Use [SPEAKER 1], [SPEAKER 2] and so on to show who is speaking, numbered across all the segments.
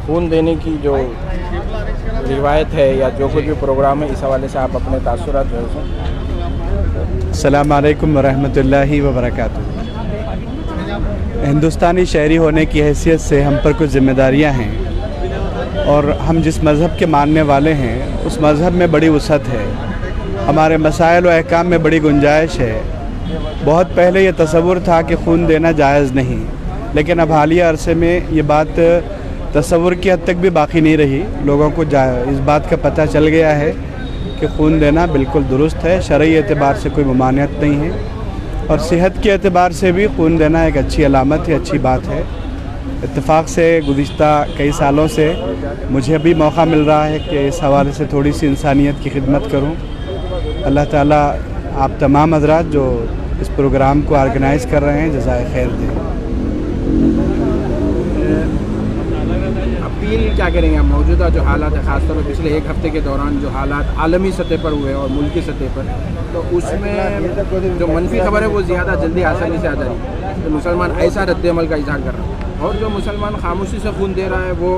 [SPEAKER 1] खून देने की जो रिवायत है या जो कुछ भी प्रोग्राम है, इस हवाले से आप अपने तासुरात जो है।
[SPEAKER 2] अस्सलाम वालेकुम रहमतुल्लाहि व बरकातुहू। हिंदुस्तानी शहरी होने की हैसियत से हम पर कुछ ज़िम्मेदारियां हैं और हम जिस मज़हब के मानने वाले हैं उस मज़हब में बड़ी वसअत है, हमारे मसाइल व अहकाम में बड़ी गुंजाइश है। बहुत पहले ये तसव्वुर था कि खून देना जायज़ नहीं, लेकिन अब हालिया अरसे में ये बात तसव्वुर की हद तक भी बाकी नहीं रही। लोगों को इस बात का पता चल गया है कि खून देना बिल्कुल दुरुस्त है, शरई एतबार से कोई ममानियत नहीं है और सेहत के एतबार से भी खून देना एक अच्छी अलामत है, अच्छी बात है। इत्तेफाक से गुज़िश्ता कई सालों से मुझे भी मौका मिल रहा है कि इस हवाले से थोड़ी सी इंसानियत की खिदमत करूं। अल्लाह ताला आप तमाम हज़रात जो इस प्रोग्राम को ऑर्गेनाइज़ कर रहे हैं जज़ाए खैर दें।
[SPEAKER 1] अपील क्या करेंगे आप? मौजूदा जो हालात है, ख़ासतौर पर पिछले एक हफ़्ते के दौरान जो हालात आलमी सतह पर हुए और मुल्की सतह पर, तो उसमें जो मनफी खबर है वो ज़्यादा जल्दी आसानी से आ जा रही है। तो मुसलमान ऐसा रद्द-ए-अमल का इज़हार कर रहा है और जो मुसलमान खामोशी से खून दे रहा है वो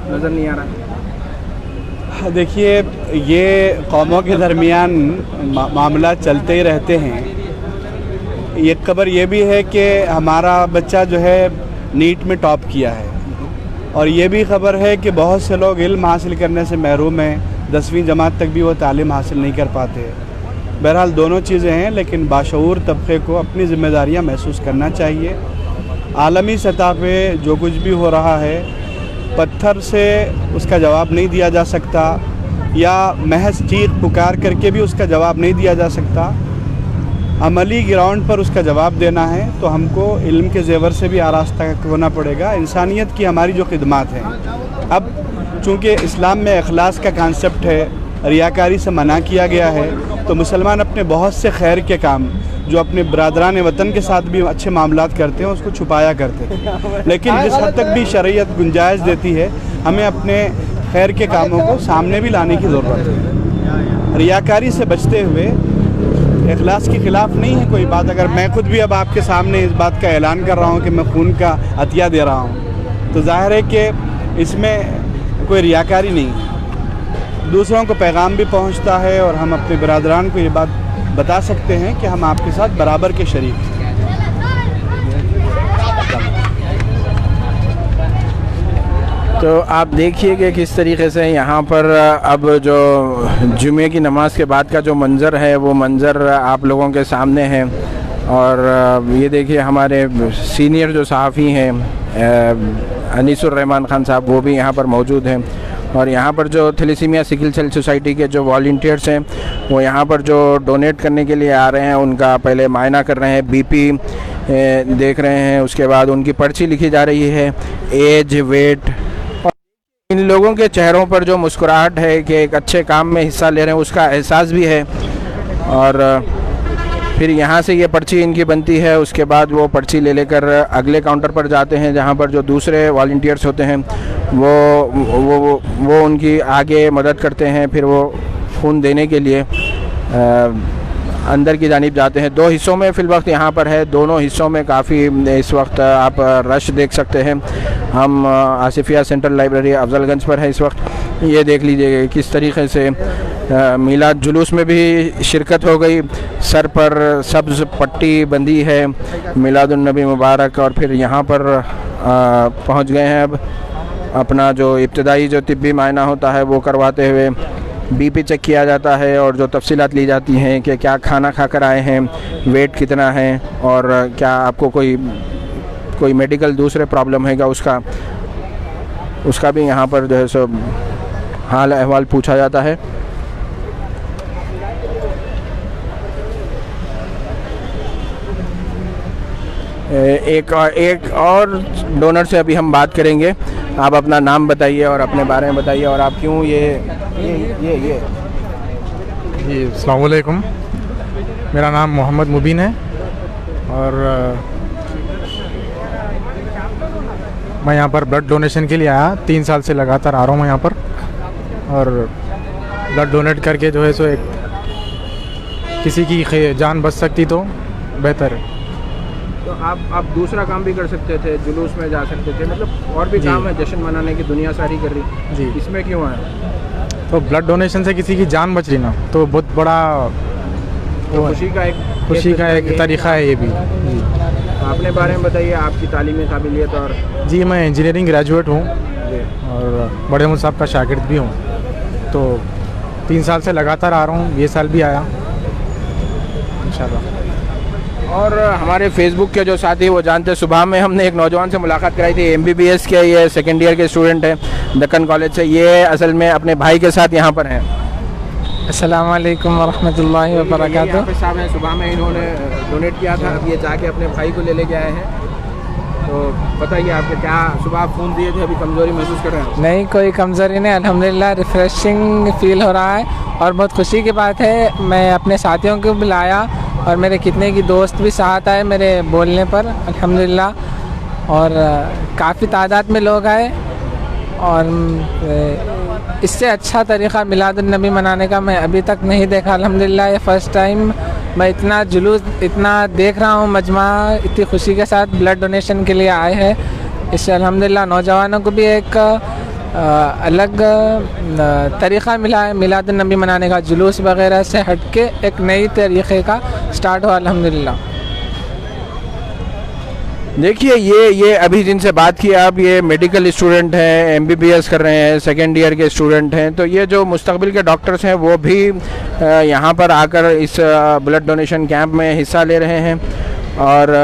[SPEAKER 1] नज़र नहीं आ रहा है।
[SPEAKER 2] देखिए, ये कौमों के दरमियान मामला चलते ही रहते हैं। एक खबर ये भी है कि हमारा बच्चा जो है नीट में टॉप किया है और ये भी ख़बर है कि बहुत से लोग इल्म हासिल करने से महरूम हैं, 10वीं जमात तक भी वो तालीम हासिल नहीं कर पाते। बहरहाल दोनों चीज़ें हैं, लेकिन बाशऊर तबके को अपनी ज़िम्मेदारियां महसूस करना चाहिए। आलमी सतह पे जो कुछ भी हो रहा है, पत्थर से उसका जवाब नहीं दिया जा सकता या महज चीख पुकार करके भी उसका जवाब नहीं दिया जा सकता। अमली ग्राउंड पर उसका जवाब देना है तो हमको इल्म के ज़ेवर से भी आरास्ता होना पड़ेगा। इंसानियत की हमारी जो खिदमात हैं, अब चूँकि इस्लाम में इखलास का कॉन्सेप्ट है, रियाकारी से मना किया गया है, तो मुसलमान अपने बहुत से खैर के काम जो अपने बरादरान वतन के साथ भी अच्छे मामलात करते हैं उसको छुपाया करते हैं। लेकिन जिस हद तक भी शरीयत गुंजाइश देती है, हमें अपने खैर के कामों को सामने भी लाने की ज़रूरत है। रियाकारी से बचते हुए इखलास के ख़िलाफ़ नहीं है कोई बात। अगर मैं खुद भी अब आपके सामने इस बात का ऐलान कर रहा हूँ कि मैं खून का अतिया दे रहा हूँ, तो ज़ाहिर है कि इसमें कोई रियाकारी नहीं है, दूसरों को पैगाम भी पहुँचता है और हम अपने बरादरान को ये बात बता सकते हैं कि हम आपके साथ बराबर के शरीक हैं।
[SPEAKER 1] तो आप देखिए कि किस तरीके से यहाँ पर अब जो जुमे की नमाज़ के बाद का जो मंज़र है वो मंज़र आप लोगों के सामने है। और ये देखिए हमारे सीनियर जो सहाफ़ी हैं अनीसुर रहमान ख़ान साहब, वो भी यहाँ पर मौजूद हैं। और यहाँ पर जो थैलेसीमिया सिकल सेल सोसाइटी के जो वॉलंटियर्स हैं वो यहाँ पर जो डोनेट करने के लिए आ रहे हैं, उनका पहले मायना कर रहे हैं, बीपी देख रहे हैं, उसके बाद उनकी पर्ची लिखी जा रही है, एज, वेट। इन लोगों के चेहरों पर जो मुस्कुराहट है कि एक अच्छे काम में हिस्सा ले रहे हैं, उसका एहसास भी है। और फिर यहाँ से ये पर्ची इनकी बनती है, उसके बाद वो पर्ची ले लेकर अगले काउंटर पर जाते हैं जहाँ पर जो दूसरे वॉलंटियर्स होते हैं वो उनकी आगे मदद करते हैं। फिर वो खून देने के लिए अंदर की जानिब जाते हैं। 2 हिस्सों में फ़िल वक्त यहाँ पर है, दोनों हिस्सों में काफ़ी इस वक्त आप रश देख सकते हैं। हम आसिफिया सेंट्रल लाइब्रेरी अफजलगंज पर है इस वक्त। ये देख लीजिए किस तरीके से मीलाद जुलूस में भी शिरकत हो गई, सर पर सब्ज़ पट्टी बंदी है, मीलादुन्नबी मुबारक। और फिर यहाँ पर पहुँच गए हैं, अब अपना जो इब्तदाई जो तिब्बी मायना होता है वो करवाते हुए बीपी चेक किया जाता है और जो तफसीलात ली जाती हैं कि क्या खाना खाकर आए हैं, वेट कितना है और क्या आपको कोई मेडिकल दूसरे प्रॉब्लम है क्या, उसका भी यहाँ पर जो है सो हाल अहवाल पूछा जाता है। एक और डोनर से अभी हम बात करेंगे। आप अपना नाम बताइए और अपने बारे में बताइए और आप क्यों ये
[SPEAKER 3] जी। अस्सलाम वालेकुम, मेरा नाम मोहम्मद मुबीन है और मैं यहाँ पर ब्लड डोनेशन के लिए आया। 3 साल से लगातार आ रहा हूँ मैं यहाँ पर और ब्लड डोनेट करके जो है सो एक किसी की जान बच सकती तो बेहतर है।
[SPEAKER 1] तो आप दूसरा काम भी कर सकते थे, जुलूस में जा सकते थे, मतलब और भी
[SPEAKER 3] जी।
[SPEAKER 1] काम है, जश्न मनाने की दुनिया सारी कर रही,
[SPEAKER 3] जी।
[SPEAKER 1] इसमें क्यों है?
[SPEAKER 3] तो ब्लड डोनेशन से किसी की जान बच रही ना, तो बहुत बड़ा
[SPEAKER 1] तो खुशी का एक
[SPEAKER 3] तरीक़ा है ये भी। जी
[SPEAKER 1] अपने बारे में बताइए, आपकी तालीमी काबिलियत। और
[SPEAKER 3] जी, मैं इंजीनियरिंग ग्रेजुएट हूँ
[SPEAKER 1] जी,
[SPEAKER 3] और बड़े मुल्क साहब का शागिर्द भी हूँ। तो 3 साल से लगातार आ रहा हूँ, ये साल भी आया इंशाल्लाह।
[SPEAKER 1] और हमारे फेसबुक के जो साथी वो जानते हैं, सुबह में हमने एक नौजवान से मुलाकात कराई थी, MBBS के, ये सेकेंड ईयर के स्टूडेंट हैं दक्कन कॉलेज से। ये असल में अपने भाई के साथ यहाँ पर हैं।
[SPEAKER 4] अस्सलाम वालेकुम वरहमतुल्लाहि वबरकातुहू।
[SPEAKER 1] यहाँ पे साहब हैं, सुबह में इन्होंने डोनेट किया था, अब ये जाके अपने भाई को लेके आए हैं। तो बताइए आपके क्या, सुबह आप फ़ोन दिए थे, अभी कमज़ोरी महसूस कर रहे हैं?
[SPEAKER 4] नहीं, कोई कमज़ोरी नहीं, अल्हम्दुलिल्लाह रिफ़्रेशिंग फ़ील हो रहा है और बहुत खुशी की बात है। मैं अपने साथियों को बुलाया और मेरे कितने की दोस्त भी साथ आए मेरे बोलने पर, अल्हम्दुलिल्लाह। और काफ़ी तादाद में लोग आए और इससे अच्छा तरीक़ा मिलादुन्नबी मनाने का मैं अभी तक नहीं देखा, अल्हम्दुलिल्लाह। ये फ़र्स्ट टाइम मैं इतना जुलूस इतना देख रहा हूँ, मजमा इतनी खुशी के साथ ब्लड डोनेशन के लिए आए हैं। इससे अल्हम्दुलिल्लाह नौजवानों को भी एक अलग तरीक़ा मिला है मिलादुन्नबी मनाने का, जुलूस वगैरह से हट के एक नई तरीक़े का स्टार्ट हुआ अल्हम्दुलिल्लाह।
[SPEAKER 1] देखिए ये अभी जिनसे बात की आप, ये मेडिकल स्टूडेंट हैं, MBBS कर रहे हैं, सेकेंड ईयर के स्टूडेंट हैं। तो ये जो मुस्तकबिल के डॉक्टर्स हैं वो भी यहाँ पर आकर इस ब्लड डोनेशन कैंप में हिस्सा ले रहे हैं। और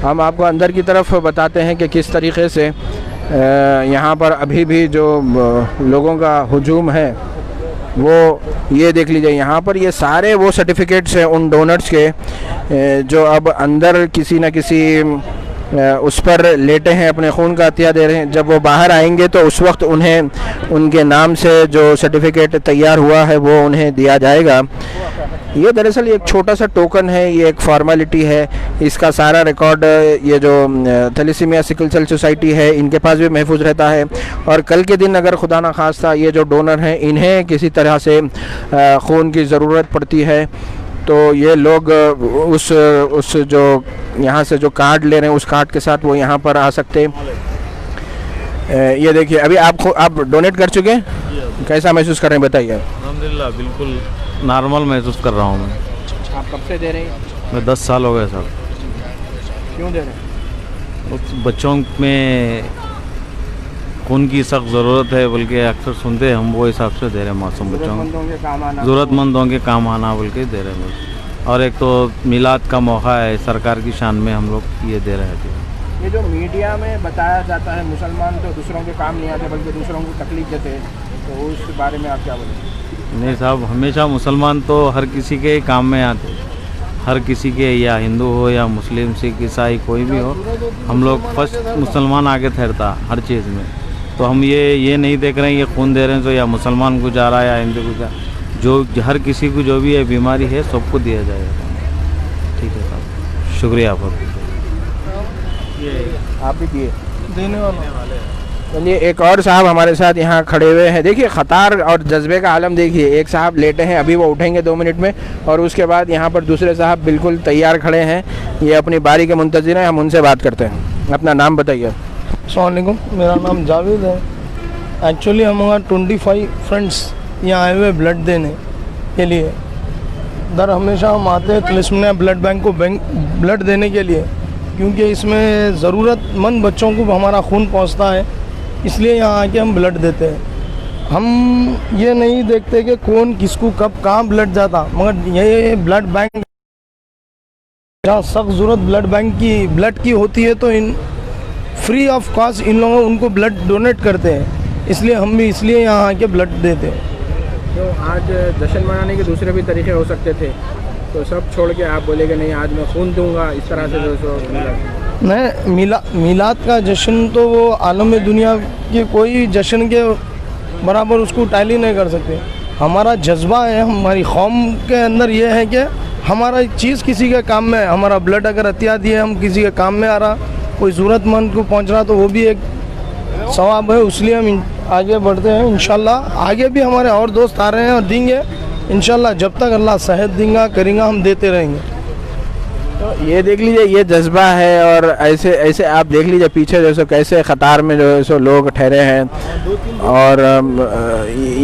[SPEAKER 1] हम आपको अंदर की तरफ बताते हैं कि किस तरीक़े से यहाँ पर अभी भी जो लोगों का हुजूम है वो ये देख लीजिए। यहाँ पर ये सारे वो सर्टिफिकेट्स हैं उन डोनर्स के जो अब अंदर किसी न किसी उस पर लेटे हैं, अपने खून का अतिया दे रहे हैं। जब वो बाहर आएंगे तो उस वक्त उन्हें उनके नाम से जो सर्टिफिकेट तैयार हुआ है वो उन्हें दिया जाएगा। ये दरअसल एक छोटा सा टोकन है, ये एक फॉर्मेलिटी है। इसका सारा रिकॉर्ड ये जो थैलेसीमिया सिकल सेल सोसाइटी है इनके पास भी महफूज रहता है। और कल के दिन अगर खुदा न खास्ता ये जो डोनर हैं इन्हें किसी तरह से खून की ज़रूरत पड़ती है तो ये लोग उस जो यहाँ से जो कार्ड ले रहे हैं उस कार्ड के साथ वो यहाँ पर आ सकते हैं। ये देखिए अभी आप डोनेट कर चुके हैं, कैसा महसूस कर रहे हैं बताइए?
[SPEAKER 5] अल्हम्दुलिल्लाह बिल्कुल नॉर्मल महसूस कर रहा हूँ मैं।
[SPEAKER 1] आप कब से दे रहे हैं?
[SPEAKER 5] मैं 10 साल हो गए सर।
[SPEAKER 1] क्यों दे रहे हैं?
[SPEAKER 5] उस बच्चों में खून की सख्त ज़रूरत है, बल्कि अक्सर सुनते हैं हम, वो हिसाब से दे रहे हैं मासूम बच्चों को, ज़रूरतमंदों के काम आना बोल के दे रहे हैं। और एक तो मिलाद का मौका है, सरकार की शान में हम लोग ये दे रहे थे।
[SPEAKER 1] ये जो मीडिया में बताया जाता है मुसलमान तो दूसरों के काम नहीं आते बल्कि दूसरों को तकलीफ देते हैं, तो उस बारे में आप क्या बोलेंगे?
[SPEAKER 5] नहीं साहब, हमेशा मुसलमान तो हर किसी के काम में आते, हर किसी के, या हिंदू हो या मुस्लिम सिख ईसाई कोई भी हो, हम लोग फर्स्ट मुसलमान आगे ठहरता हर चीज़ में। तो हम ये नहीं देख रहे हैं ये खून दे रहे हैं तो या मुसलमान को जा रहा है या हिंदू को जा, जो हर किसी को जो भी है बीमारी है सबको दिया जाएगा। ठीक है साहब, शुक्रिया आपका।
[SPEAKER 1] आप भी दिए देने वाले। चलिए एक और साहब हमारे साथ यहाँ खड़े हुए हैं। देखिए ख़तार और जज्बे का आलम देखिए, एक साहब लेटे हैं, अभी वो उठेंगे 2 मिनट में, और उसके बाद यहाँ पर दूसरे साहब बिल्कुल तैयार खड़े हैं, ये अपनी बारी के मुंतज़िर हैं। हम उनसे बात करते हैं। अपना नाम बताइए।
[SPEAKER 6] अस्सलाम वालेकुम, मेरा नाम जावेद है। एक्चुअली हम 25 फ्रेंड्स यहाँ आए हुए ब्लड देने के लिए। दर हमेशा हम आते हैं तिलिस्मिया ब्लड बैंक को ब्लड देने के लिए, क्योंकि इसमें ज़रूरतमंद बच्चों को हमारा खून पहुँचता है, इसलिए यहाँ आके हम ब्लड देते हैं। हम ये नहीं देखते कि कौन किसको कब कहाँ ब्लड जाता, मगर ये ब्लड बैंक जहाँ सख्त ज़रूरत ब्लड की होती है तो in free of cost in लोगों उनको ब्लड डोनेट करते हैं, इसलिए हम भी इसलिए यहाँ आके ब्लड देते हैं।
[SPEAKER 1] तो आज जश्न मनाने के दूसरे भी तरीके हो सकते थे, तो सब छोड़ के आप बोले कि नहीं आज मैं खून दूंगा, इस तरह से जो
[SPEAKER 6] नहीं, मिलाद का जश्न तो वो आलम दुनिया के कोई जश्न के बराबर उसको टैली नहीं कर सकते। हमारा जज्बा है, हमारी कौम के अंदर ये है कि हमारा चीज़ किसी के काम में, हमारा ब्लड अगर अतिया दिए हम किसी के काम में आ रहा, कोई ज़रूरतमंद को पहुंच रहा, तो वो भी एक सवाब है, इसलिए हम आगे बढ़ते हैं। इंशाल्लाह आगे भी हमारे और दोस्त आ रहे हैं और देंगे इंशाल्लाह, जब तक अल्लाह सेहत देगा करेंगे हम देते रहेंगे।
[SPEAKER 1] तो ये देख लीजिए, ये जज्बा है। और ऐसे ऐसे आप देख लीजिए पीछे जैसे कैसे कतार में जो है सो लोग ठहरे हैं। और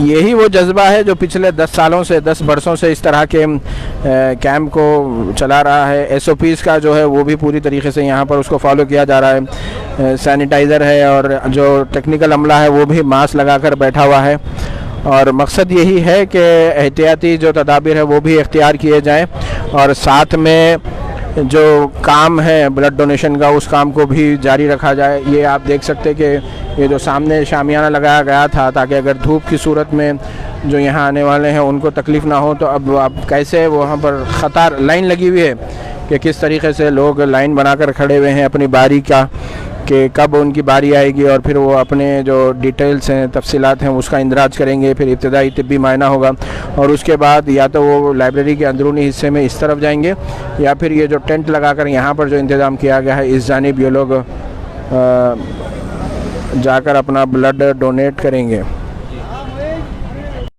[SPEAKER 1] यही वो जज्बा है जो पिछले 10 वर्षों से इस तरह के कैंप को चला रहा है। SOPs का जो है वो भी पूरी तरीके से यहाँ पर उसको फॉलो किया जा रहा है। सैनिटाइज़र है और जो टेक्निकल अमला है वो भी मास्क लगाकर बैठा हुआ है। और मकसद यही है कि एहतियाती जो तदाबीर है वो भी इख्तियार किए जाएँ और साथ में जो काम है ब्लड डोनेशन का उस काम को भी जारी रखा जाए। ये आप देख सकते हैं कि ये जो सामने शामियाना लगाया गया था ताकि अगर धूप की सूरत में जो यहाँ आने वाले हैं उनको तकलीफ़ ना हो, तो अब कैसे वहाँ पर क़तार लाइन लगी हुई है कि किस तरीके से लोग लाइन बनाकर खड़े हुए हैं अपनी बारी का कि कब उनकी बारी आएगी और फिर वो अपने जो डिटेल्स हैं तफसीलात हैं उसका इंदराज करेंगे। फिर इब्तदाई तिब्बी मायना होगा और उसके बाद या तो वो लाइब्रेरी के अंदरूनी हिस्से में इस तरफ जाएंगे या फिर ये जो टेंट लगाकर यहाँ पर जो इंतज़ाम किया गया है इस जानिब ये लोग जाकर अपना ब्लड डोनेट करेंगे।